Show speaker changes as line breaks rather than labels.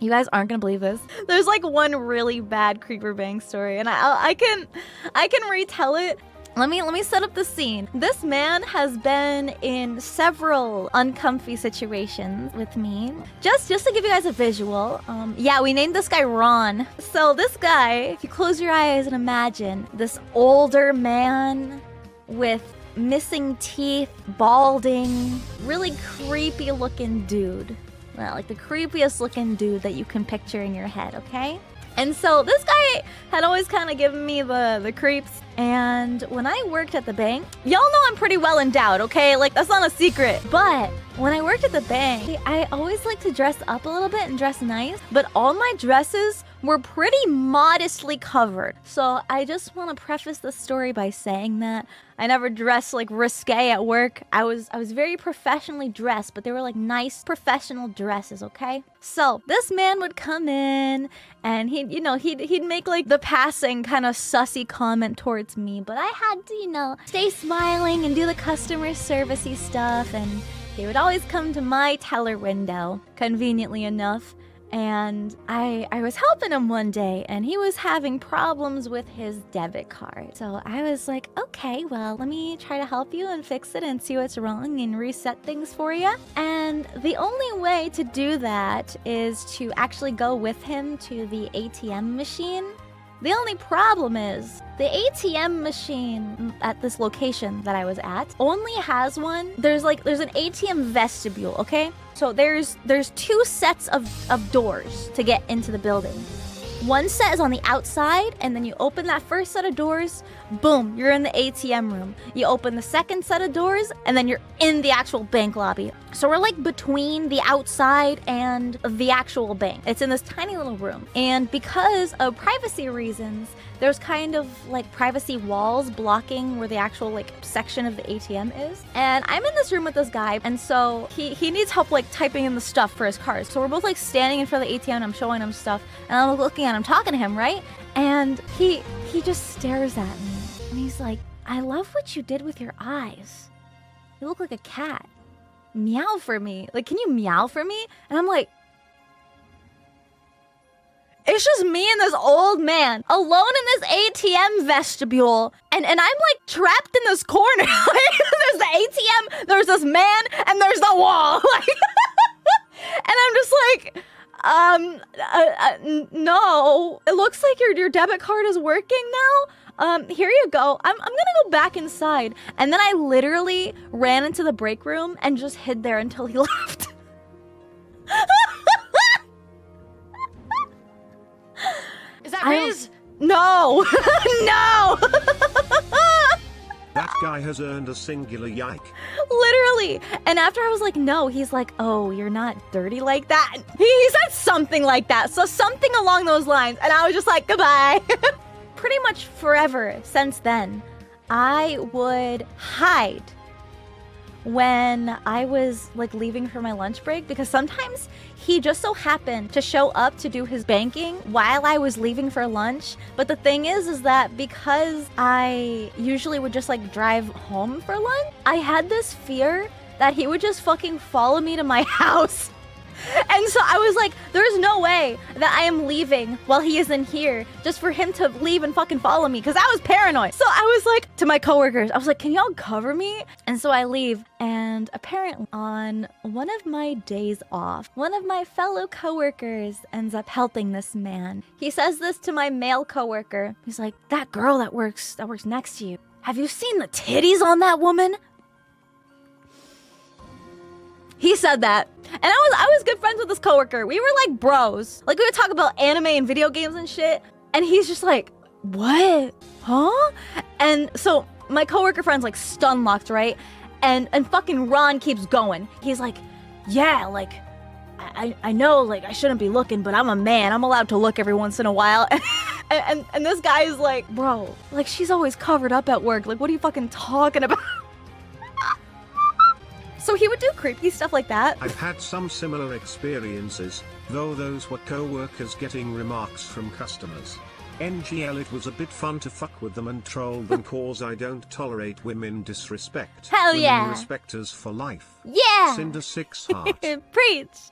You guys aren't gonna believe this. There's like one really bad creeper bank story, and I can retell it. Let me set up the scene. This man has been in several uncomfy situations with me. Just to give you guys a visual, yeah, we named this guy Ron. So this guy, if you close your eyes and imagine this older man with missing teeth, balding, really creepy looking dude. Well, like the creepiest looking dude that you can picture in your head, okay? And so this guy had always kind of given me the creeps. And when I worked at the bank, y'all know I'm pretty well endowed, okay? Like, that's not a secret. But when I worked at the bank, I always like to dress up a little bit and dress nice. But all my dresses were pretty modestly covered. So I just want to preface the story by saying that I never dressed like risque at work. I was very professionally dressed, but they were like nice professional dresses, okay? So this man would come in and he'd make like the passing kind of sussy comment towards me, but I had to, stay smiling and do the customer servicey stuff, and he would always come to my teller window, conveniently enough. And I was helping him one day, and he was having problems with his debit card. So I was like, okay, well, let me try to help you and fix it and see what's wrong and reset things for you. And the only way to do that is to actually go with him to the ATM machine. The only problem is the ATM machine at this location that I was at only has one. There's an ATM vestibule, okay? So there's two sets of doors to get into the building. One set is on the outside, and then you open that first set of doors, boom, you're in the ATM room. You open the second set of doors, and then you're in the actual bank lobby. So we're like between the outside and the actual bank. It's in this tiny little room. And because of privacy reasons, there's kind of like privacy walls blocking where the actual like section of the ATM is. And I'm in this room with this guy, and so he needs help like typing in the stuff for his card. So we're both like standing in front of the ATM, and I'm showing him stuff, and I'm looking at him, talking to him, right? And he just stares at me, and he's like, I love what you did with your eyes. You look like a cat. Meow for me. Like, can you meow for me? And I'm like, it's just me and this old man alone in this ATM vestibule, and I'm like trapped in this corner. There's the ATM, there's this man, and there's the wall. And I'm just like, no. It looks like your debit card is working now. Here you go. I'm gonna go back inside. And then I literally ran into the break room and just hid there until he left.
Is that Riz?
No. No.
That guy has earned a singular yike.
Literally. And after I was like, no, he's like, oh, you're not dirty like that. He said something like that. So something along those lines. And I was just like, goodbye. Pretty much forever since then, I would hide when I was like leaving for my lunch break, because sometimes he just so happened to show up to do his banking while I was leaving for lunch. But the thing is that because I usually would just like drive home for lunch, I had this fear that he would just fucking follow me to my house. And so I was like, there's no way that I am leaving while he isn't here just for him to leave and fucking follow me, because I was paranoid. So I was like to my coworkers, I was like, can y'all cover me? And so I leave, and apparently on one of my days off, one of my fellow coworkers ends up helping this man. He says this to my male coworker. He's like, that girl that works next to you, have you seen the titties on that woman? He said that. And I was good friends with this coworker. We were like bros. Like, we would talk about anime and video games and shit. And he's just like, what? Huh? And so my coworker friend's like stun locked, right? And fucking Ron keeps going. He's like, yeah, like, I know, like, I shouldn't be looking, but I'm a man. I'm allowed to look every once in a while. And this guy is like, bro, like, she's always covered up at work. Like, what are you fucking talking about? So he would do creepy stuff like that.
I've had some similar experiences, though those were co-workers getting remarks from customers. NGL, it was a bit fun to fuck with them and troll them, cause I don't tolerate women disrespect.
Hell
women
yeah.
respect us for life.
Yeah.
Cinder 6 heart.
Preach.